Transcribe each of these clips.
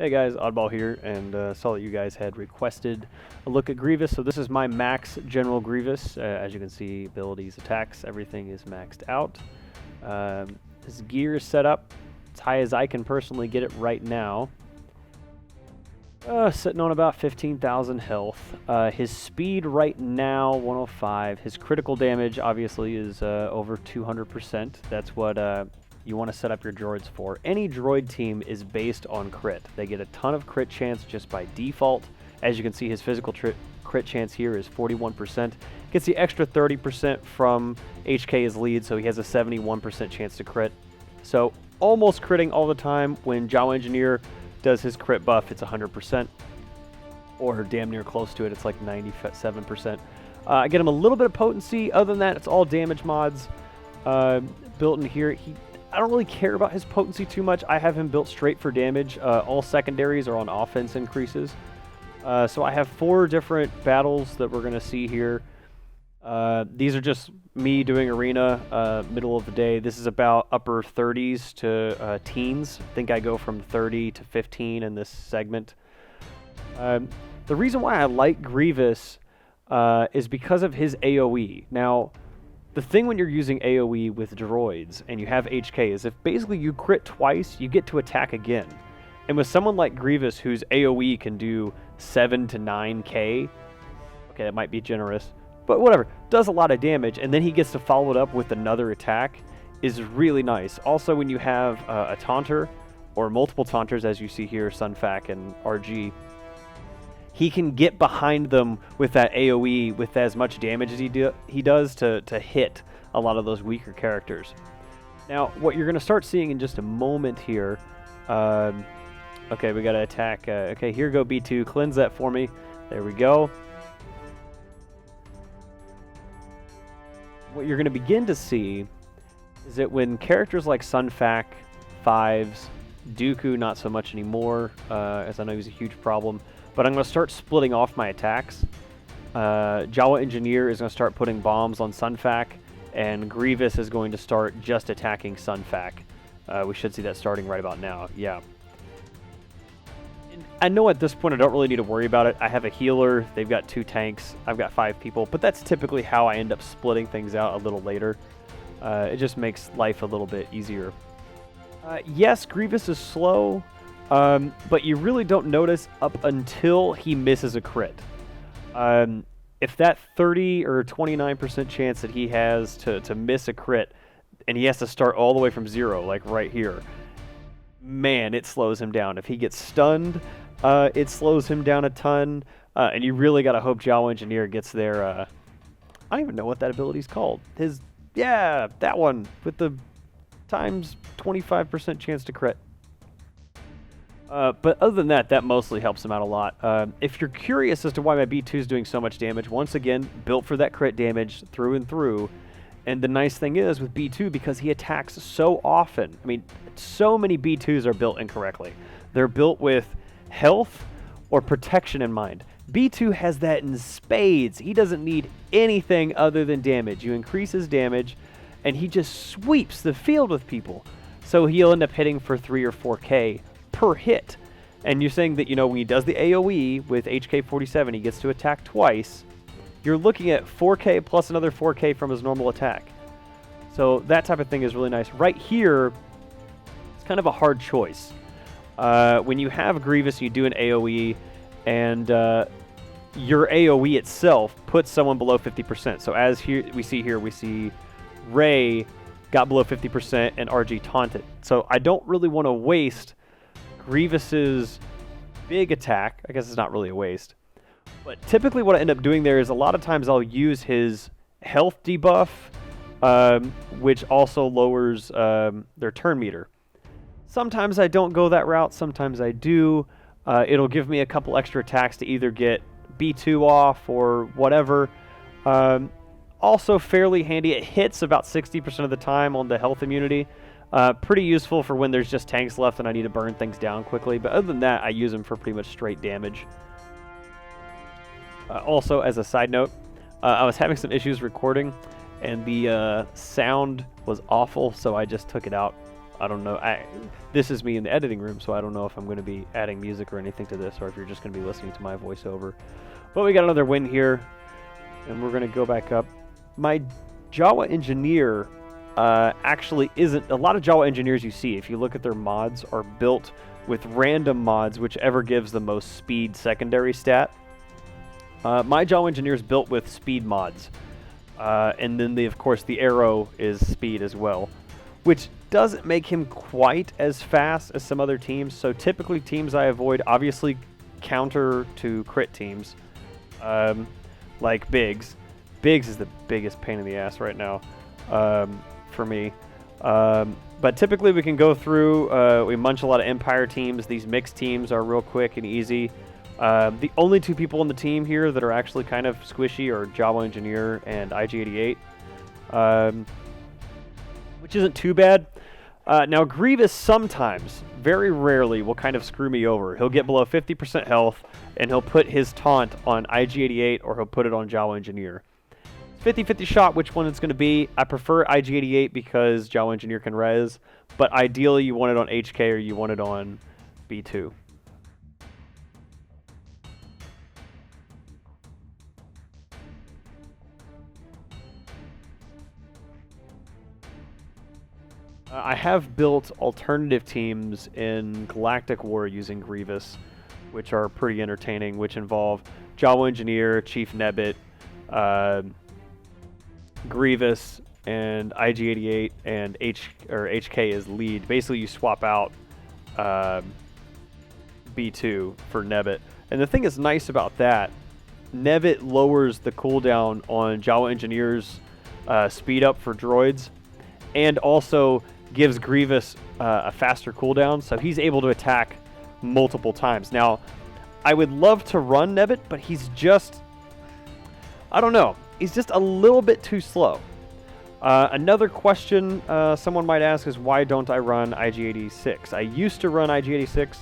Hey guys, Oddball here, and saw that you guys had requested a look at Grievous. So this is my max General Grievous. As you can see, abilities, attacks, everything is maxed out. His gear is set up as high as I can personally get it right now. Sitting on about 15,000 health. His speed right now, 105. His critical damage obviously is over 200%. That's what you want to set up your droids for. Any droid team is based on crit. They get a ton of crit chance just by default. As you can see, his physical crit chance here is 41%. Gets the extra 30% from HK as lead, so he has a 71% chance to crit. So almost critting all the time. When Jawa Engineer does his crit buff, it's 100%, or damn near close to it. It's like 97%. I get him a little bit of potency. Other than that, it's all damage mods built in here. I don't really care about his potency too much. I have him built straight for damage. All secondaries are on offense increases. So I have 4 different battles that we're going to see here. These are just me doing arena, middle of the day. This is about upper 30s to teens. I think I go from 30 to 15 in this segment. The reason why I like Grievous is because of his AoE. Now, the thing when you're using AoE with droids and you have HK is if basically you crit twice, you get to attack again. And with someone like Grievous, whose AoE can do 7 to 9k, okay, that might be generous, but whatever, does a lot of damage, and then he gets to follow it up with another attack, is really nice. Also, when you have a taunter, or multiple taunters, as you see here, Sunfac and RG, he can get behind them with that AoE with as much damage as he does to hit a lot of those weaker characters. Now, what you're going to start seeing in just a moment here, okay, we got to attack, okay, here go B2, cleanse that for me, there we go. What you're going to begin to see is that when characters like Sunfac, Fives, Dooku, not so much anymore, as I know he's a huge problem, but I'm going to start splitting off my attacks. Jawa Engineer is going to start putting bombs on Sunfac, and Grievous is going to start just attacking Sunfac. We should see that starting right about now, yeah. And I know at this point I don't really need to worry about it. I have a healer, they've got 2 tanks, I've got 5 people, but that's typically how I end up splitting things out a little later. It just makes life a little bit easier. Yes, Grievous is slow, but you really don't notice up until he misses a crit. If that 30 or 29% chance that he has to miss a crit, and he has to start all the way from 0, like right here, man, it slows him down. If he gets stunned, it slows him down a ton, and you really got to hope Jawa Engineer gets there. I don't even know what that ability's called. Yeah, that one, with the times 25% chance to crit. But other than that, that mostly helps him out a lot. If you're curious as to why my B2 is doing so much damage, once again, built for that crit damage through and through. And the nice thing is with B2, because he attacks so often, I mean, so many B2s are built incorrectly. They're built with health or protection in mind. B2 has that in spades. He doesn't need anything other than damage. You increase his damage, and he just sweeps the field with people. So he'll end up hitting for 3 or 4k per hit. And you're saying that, you know, when he does the AoE with HK-47, he gets to attack twice. You're looking at 4k plus another 4k from his normal attack. So that type of thing is really nice. Right here, it's kind of a hard choice. When you have Grievous, you do an AoE, and your AoE itself puts someone below 50%. So as here we see Rey got below 50% and RG taunted. So I don't really want to waste Grievous's big attack. I guess it's not really a waste. But typically what I end up doing there is a lot of times I'll use his health debuff, which also lowers their turn meter. Sometimes I don't go that route, sometimes I do. It'll give me a couple extra attacks to either get B2 off or whatever. Also fairly handy. It hits about 60% of the time on the health immunity. Pretty useful for when there's just tanks left and I need to burn things down quickly. But other than that, I use them for pretty much straight damage. Also, as a side note, I was having some issues recording, and the sound was awful, so I just took it out. I don't know. This is me in the editing room, so I don't know if I'm going to be adding music or anything to this, or if you're just going to be listening to my voiceover. But we got another win here, and we're going to go back up. My Jawa engineer actually isn't. A lot of Jawa engineers you see, if you look at their mods, are built with random mods, whichever gives the most speed secondary stat. My Jawa engineer is built with speed mods, and then of course the arrow is speed as well, which doesn't make him quite as fast as some other teams. So typically teams I avoid, obviously counter to crit teams, like Biggs. Biggs is the biggest pain in the ass right now for me. But typically we can go through, we munch a lot of Empire teams. These mixed teams are real quick and easy. The only two people on the team here that are actually kind of squishy are Jawa Engineer and IG88, which isn't too bad. Now Grievous sometimes, very rarely, will kind of screw me over. He'll get below 50% health, and he'll put his taunt on IG88, or he'll put it on Jawa Engineer. 50-50 shot which one it's going to be. I prefer IG88 because Jawa Engineer can res, but ideally you want it on HK or you want it on B2. I have built alternative teams in Galactic War using Grievous, which are pretty entertaining, which involve Jawa Engineer, Chief Nebbit, Grievous, and IG88, and HK is lead. Basically, you swap out B2 for Nebbit. And the thing that's nice about that, Nebbit lowers the cooldown on Jawa Engineer's speed up for droids, and also gives Grievous a faster cooldown, so he's able to attack multiple times. Now, I would love to run Nebbit, but he's just, I don't know, he's just a little bit too slow. Another question someone might ask is, why don't I run IG86? I used to run IG86.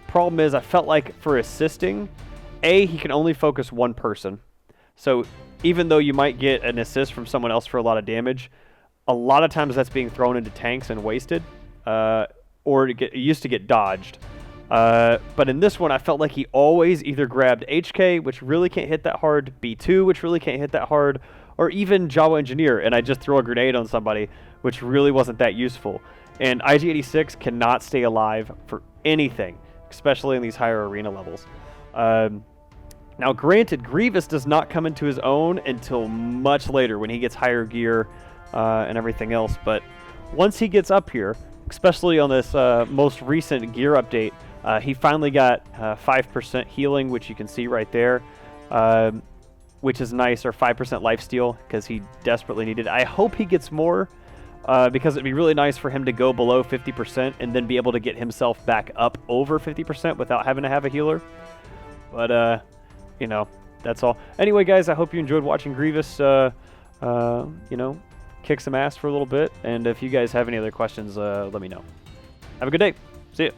Problem is, I felt like for assisting, he can only focus one person. So even though you might get an assist from someone else for a lot of damage, a lot of times that's being thrown into tanks and wasted, or it used to get dodged. But in this one, I felt like he always either grabbed HK, which really can't hit that hard, B2, which really can't hit that hard, or even Jawa Engineer, and I just throw a grenade on somebody, which really wasn't that useful. And IG86 cannot stay alive for anything, especially in these higher arena levels. Now, granted, Grievous does not come into his own until much later when he gets higher gear and everything else, but once he gets up here, especially on this most recent gear update, he finally got 5% healing, which you can see right there, which is nice, or 5% lifesteal, because he desperately needed it. I hope he gets more, because it'd be really nice for him to go below 50% and then be able to get himself back up over 50% without having to have a healer. But, you know, that's all. Anyway, guys, I hope you enjoyed watching Grievous, you know, kick some ass for a little bit, and if you guys have any other questions, let me know. Have a good day. See ya.